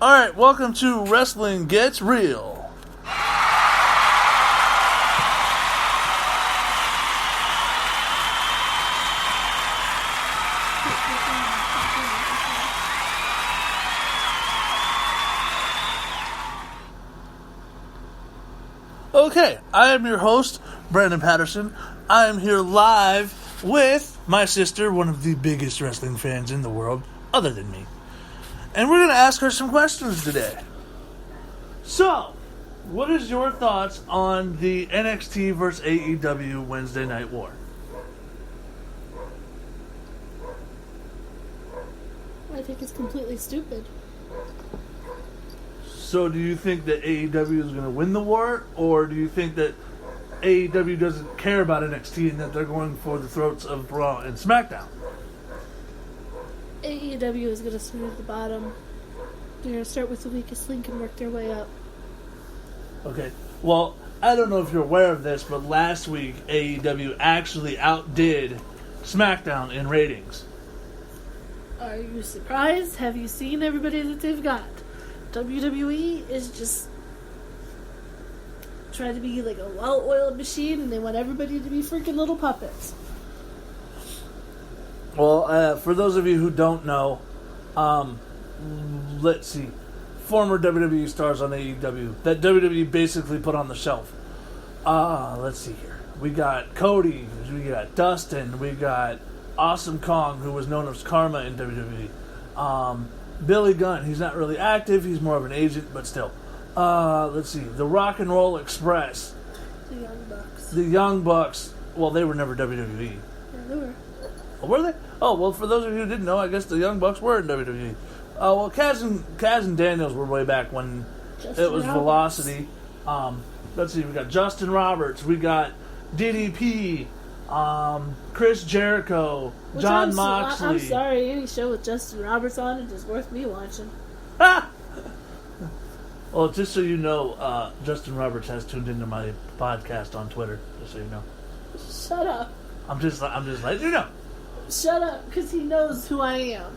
Alright, welcome to Wrestling Gets Real. Okay, I am your host, Brandon Patterson. I am here live with my sister, one of the biggest wrestling fans in the world, other than me. And we're going to ask her some questions today. So, what is your thoughts on the NXT versus AEW Wednesday Night War? I think it's completely stupid. So, do you think that AEW is going to win the war, or do you think that AEW doesn't care about NXT and that they're going for the throats of Raw and SmackDown? AEW is going to start at the bottom. They're going to start with the weakest link and work their way up. Okay. Well, I don't know if you're aware of this, but last week AEW actually outdid SmackDown in ratings. Are you surprised? Have you seen everybody that they've got? WWE is just trying to be like a well-oiled machine, and they want everybody to be freaking little puppets. Well, for those of you who don't know, let's see, former WWE stars on AEW that WWE basically put on the shelf. Let's see here. We got Cody, we got Dustin, we got Awesome Kong, who was known as Karma in WWE. Billy Gunn, he's not really active, he's more of an agent, but still. Let's see, the Rock and Roll Express. The Young Bucks. The Young Bucks, well, they were never WWE. Yeah, they were. Oh, were they? Oh, well, for those of you who didn't know, I guess the Young Bucks were in WWE. Well, Kaz and Daniels were way back when it was Velocity. Let's see, we got Justin Roberts, we got DDP, Chris Jericho, John Moxley. I'm sorry, any show with Justin Roberts on it is worth me watching. Well, just so you know, Justin Roberts has tuned into my podcast on Twitter, just so you know. Shut up. I'm just letting you know. Shut up, because he knows who I am.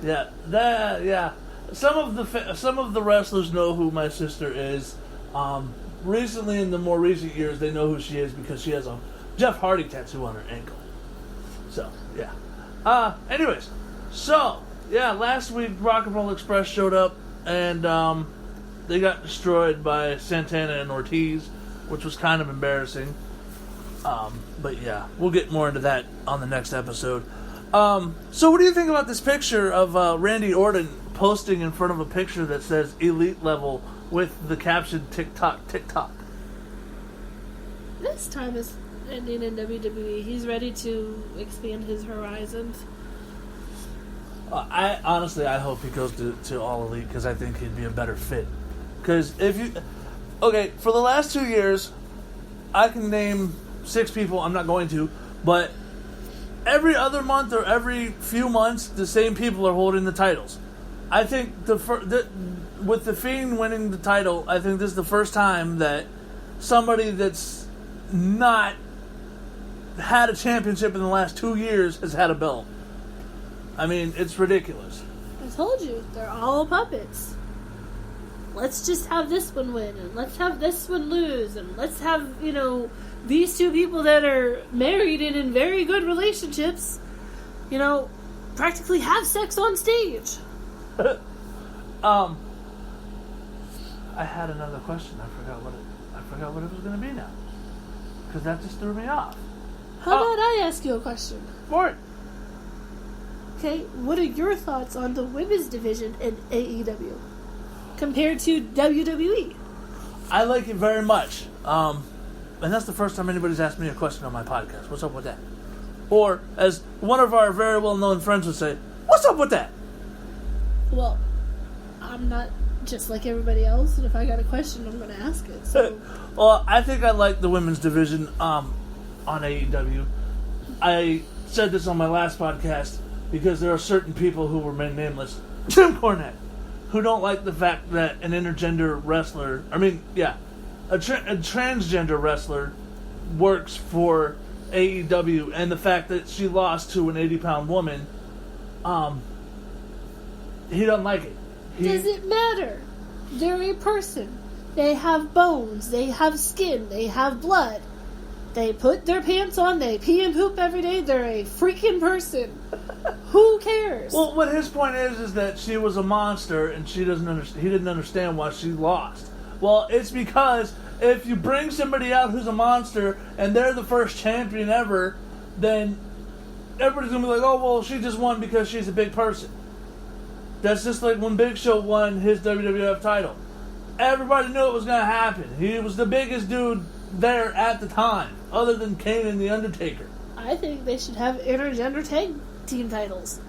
Yeah. Some of the wrestlers know who my sister is. Recently, in the more recent years, they know who she is because she has a Jeff Hardy tattoo on her ankle. So, yeah. Anyways, last week Rock and Roll Express showed up and they got destroyed by Santana and Ortiz, which was kind of embarrassing. But yeah, we'll get more into that on the next episode. So what do you think about this picture of Randy Orton posting in front of a picture that says Elite Level with the caption TikTok, TikTok? This time is ending in WWE. He's ready to expand his horizons. I hope he goes to All Elite because I think he'd be a better fit. Because for the last 2 years, I can name 6 people. I'm not going to, but every other month or every few months, the same people are holding the titles. I think with the Fiend winning the title, I think this is the first time that somebody that's not had a championship in the last 2 years has had a belt. I mean, it's ridiculous. I told you, they're all puppets. Let's just have this one win, and let's have this one lose, and let's have, these two people that are married and in very good relationships, practically have sex on stage. I had another question. I forgot what it was going to be now. Because that just threw me off. How about I ask you a question? For it. Okay, what are your thoughts on the women's division in AEW compared to WWE? I like it very much. And that's the first time anybody's asked me a question on my podcast. What's up with that? Or, as one of our very well-known friends would say, what's up with that? Well, I'm not just like everybody else, and if I got a question, I'm going to ask it. So, well, I think I like the women's division on AEW. I said this on my last podcast because there are certain people who remain nameless, Jim Cornette, who don't like the fact that an intergender wrestler, a transgender wrestler works for AEW, and the fact that she lost to an 80-pound woman, he doesn't like it. Does it matter? They're a person. They have bones. They have skin. They have blood. They put their pants on. They pee and poop every day. They're a freaking person. Who cares? Well, what his point is that she was a monster and she doesn't understand. He didn't understand why she lost. Well, it's because if you bring somebody out who's a monster and they're the first champion ever, then everybody's gonna be like, "Oh, well, she just won because she's a big person." That's just like when Big Show won his WWF title. Everybody knew it was gonna happen. He was the biggest dude there at the time, other than Kane and The Undertaker. I think they should have intergender tag team titles.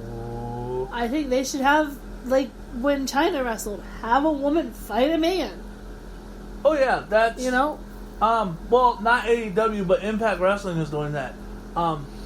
Oh. I think they should have, like, when China wrestled, have a woman fight a man. Oh yeah, that's... You know? Well, not AEW, but Impact Wrestling is doing that.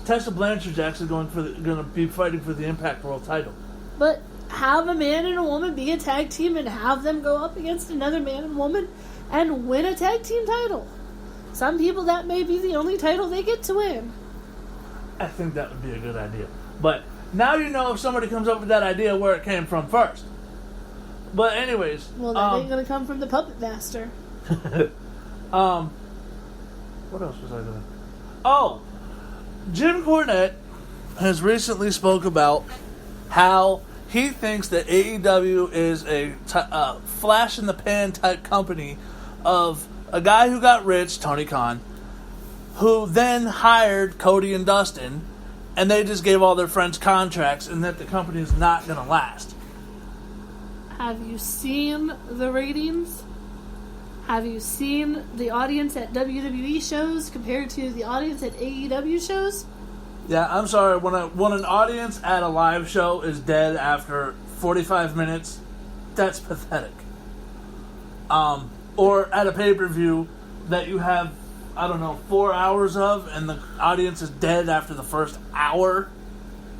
Tessa Blanchard's actually going to be fighting for the Impact World title. But have a man and a woman be a tag team and have them go up against another man and woman and win a tag team title. Some people, that may be the only title they get to win. I think that would be a good idea. But now you know if somebody comes up with that idea where it came from first. But anyways... Well, that ain't going to come from the Puppet Master. What else was I going to... Oh! Jim Cornette has recently spoke about how he thinks that AEW is a flash-in-the-pan type company of a guy who got rich, Tony Khan, who then hired Cody and Dustin, and they just gave all their friends contracts, and that the company is not going to last. Have you seen the ratings? Have you seen the audience at WWE shows compared to the audience at AEW shows? Yeah, I'm sorry. When an audience at a live show is dead after 45 minutes, that's pathetic. Or at a pay-per-view that you have, 4 hours of, and the audience is dead after the first hour,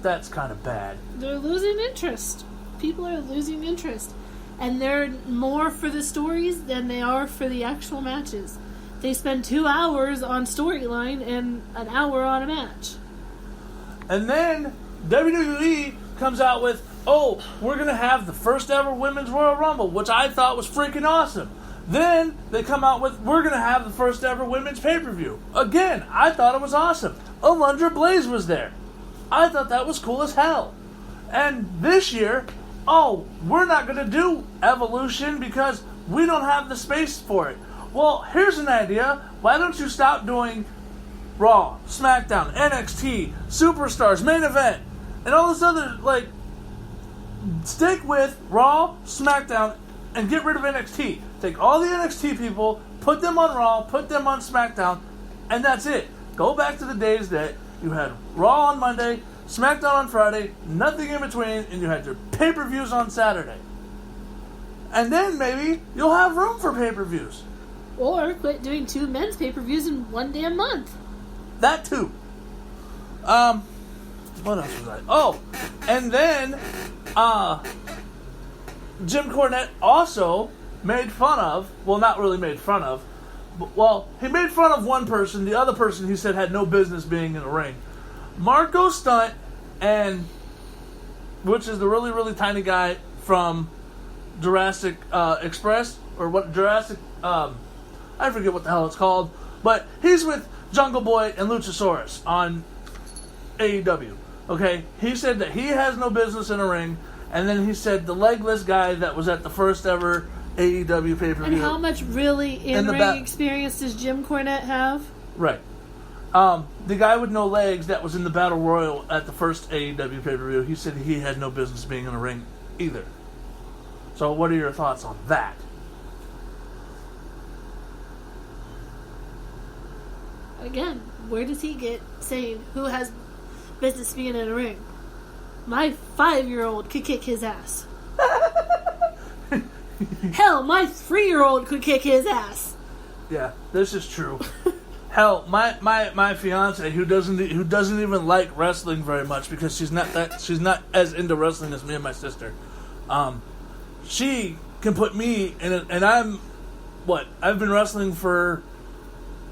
that's kind of bad. They're losing interest. People are losing interest. And they're more for the stories than they are for the actual matches. They spend 2 hours on storyline and an hour on a match. And then WWE comes out with, we're going to have the first ever Women's Royal Rumble, which I thought was freaking awesome. Then they come out with, we're going to have the first ever Women's Pay-Per-View. Again, I thought it was awesome. Alundra Blaze was there. I thought that was cool as hell. And this year... we're not going to do Evolution because we don't have the space for it. Well, here's an idea. Why don't you stop doing Raw, SmackDown, NXT, Superstars, Main Event, and all this other, stick with Raw, SmackDown, and get rid of NXT. Take all the NXT people, put them on Raw, put them on SmackDown, and that's it. Go back to the days that you had Raw on Monday, SmackDown on Friday, nothing in between, and you had your pay-per-views on Saturday. And then maybe you'll have room for pay-per-views. Or quit doing 2 men's pay-per-views in 1 damn month. That too. What else was I? And then, Jim Cornette also made fun of, well, not really made fun of, but, he made fun of one person, the other person he said had no business being in the ring. Marco Stunt, which is the really, really tiny guy from Jurassic Express, or what, Jurassic, I forget what the hell it's called, but he's with Jungle Boy and Luchasaurus on AEW, okay? He said that he has no business in a ring, and then he said the legless guy that was at the first ever AEW pay-per-view. And how much really in-ring experience does Jim Cornette have? Right. The guy with no legs that was in the Battle Royal at the first AEW pay-per-view, he said he had no business being in a ring either. So what are your thoughts on that? Again, where does he get saying who has business being in a ring? My 5-year-old could kick his ass. Hell, my 3-year-old could kick his ass. Yeah, this is true. Hell, my fiance who doesn't even like wrestling very much because she's not as into wrestling as me and my sister. She can put me in it, and I've been wrestling for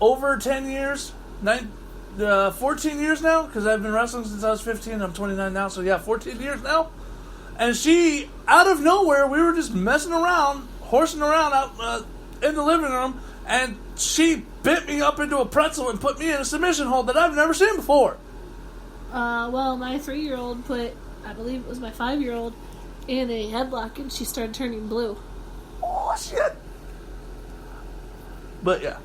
over 10 years, 14 years now, because I've been wrestling since I was 15. I'm 29 now, so yeah, 14 years now. And she, out of nowhere, we were just messing around, horsing around out in the living room, and she bit me up into a pretzel and put me in a submission hold that I've never seen before. Well, my 3-year-old put, I believe it was my 5-year-old, in a headlock, and she started turning blue. Oh, shit. But, yeah.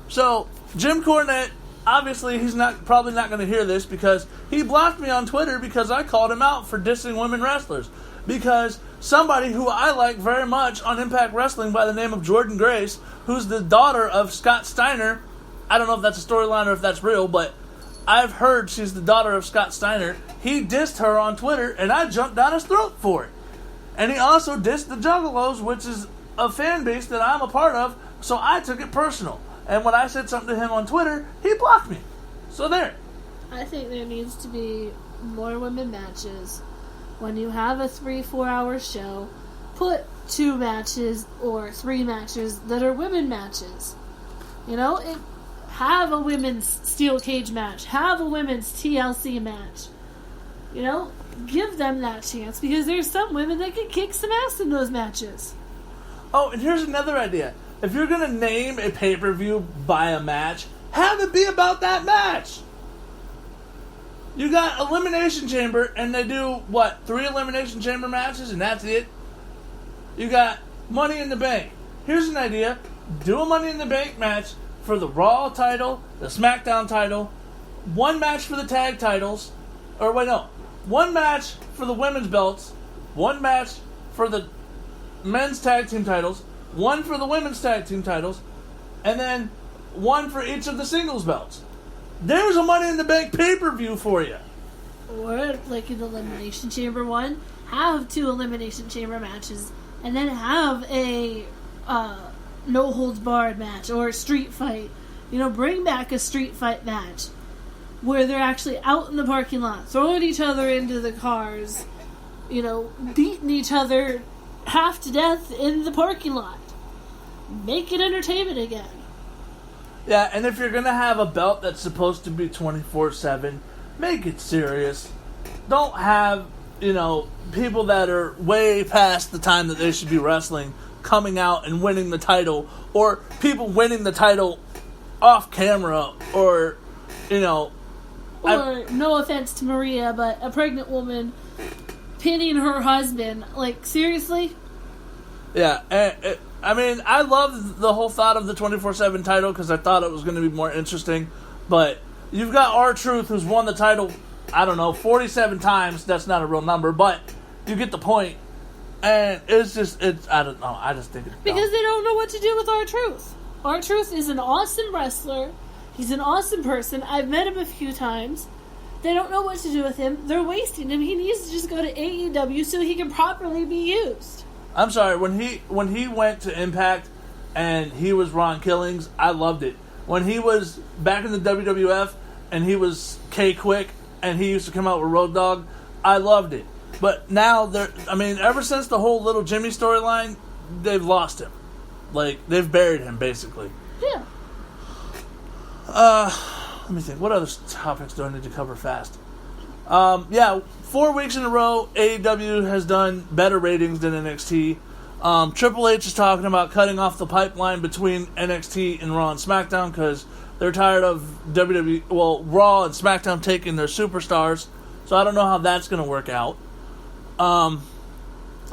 So, Jim Cornette, obviously, he's probably not going to hear this because he blocked me on Twitter because I called him out for dissing women wrestlers. Because somebody who I like very much on Impact Wrestling by the name of Jordan Grace, who's the daughter of Scott Steiner, I don't know if that's a storyline or if that's real, but I've heard she's the daughter of Scott Steiner. He dissed her on Twitter, and I jumped down his throat for it. And he also dissed the Juggalos, which is a fan base that I'm a part of, so I took it personal. And when I said something to him on Twitter, he blocked me. So there. I think there needs to be more women matches. When you have a 3-4 hour show, put 2 matches or 3 matches that are women matches. You know, have a women's steel cage match. Have a women's TLC match. You know, give them that chance because there's some women that can kick some ass in those matches. Oh, and here's another idea. If you're going to name a pay-per-view by a match, have it be about that match. You got Elimination Chamber, and they do, 3 Elimination Chamber matches, and that's it? You got Money in the Bank. Here's an idea. Do a Money in the Bank match for the Raw title, the SmackDown title, 1 match for the tag titles, 1 match for the women's belts, 1 match for the men's tag team titles, 1 for the women's tag team titles, and then 1 for each of the singles belts. There's a Money in the Bank pay-per-view for you. Or, like in the Elimination Chamber one, have 2 Elimination Chamber matches, and then have a no-holds-barred match, or a street fight. You know, bring back a street fight match, where they're actually out in the parking lot, throwing each other into the cars, you know, beating each other half to death in the parking lot. Make it entertainment again. Yeah, and if you're going to have a belt that's supposed to be 24/7, make it serious. Don't have, people that are way past the time that they should be wrestling coming out and winning the title, or people winning the title off camera, or, no offense to Maria, but a pregnant woman pinning her husband. Like, seriously? Yeah, I love the whole thought of the 24/7 title because I thought it was going to be more interesting. But you've got R-Truth who's won the title, 47 times. That's not a real number, but you get the point. And I don't know. I just think it's dumb. Because they don't know what to do with R-Truth. R-Truth is an awesome wrestler. He's an awesome person. I've met him a few times. They don't know what to do with him. They're wasting him. He needs to just go to AEW so he can properly be used. I'm sorry, when he went to Impact and he was Ron Killings, I loved it. When he was back in the WWF and he was K-Quick and he used to come out with Road Dogg, I loved it. But now, ever since the whole Little Jimmy storyline, they've lost him. Like, they've buried him, basically. Yeah. Let me think. What other topics do I need to cover fast? 4 weeks in a row, AEW has done better ratings than NXT. Triple H is talking about cutting off the pipeline between NXT and Raw and SmackDown because they're tired of Raw and SmackDown taking their superstars. So I don't know how that's going to work out. And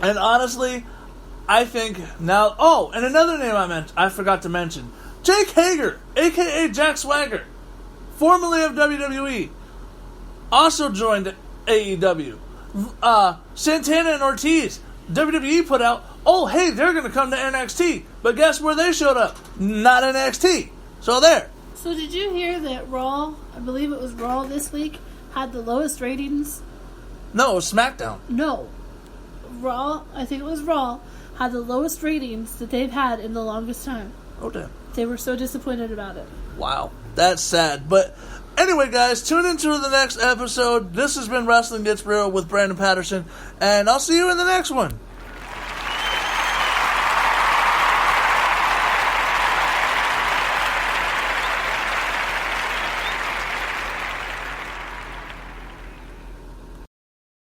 honestly, I think now... Oh, and another name I forgot to mention. Jake Hager, a.k.a. Jack Swagger, formerly of WWE, also joined AEW. Santana and Ortiz, WWE put out, oh, hey, they're going to come to NXT. But guess where they showed up? Not NXT. So there. So did you hear that Raw, I believe it was Raw this week, had the lowest ratings? No, it was SmackDown. No. Raw, I think it was Raw, had the lowest ratings that they've had in the longest time. Oh, damn. They were so disappointed about it. Wow. That's sad. But anyway, guys, tune into the next episode. This has been Wrestling Gets Real with Brandon Patterson, and I'll see you in the next one.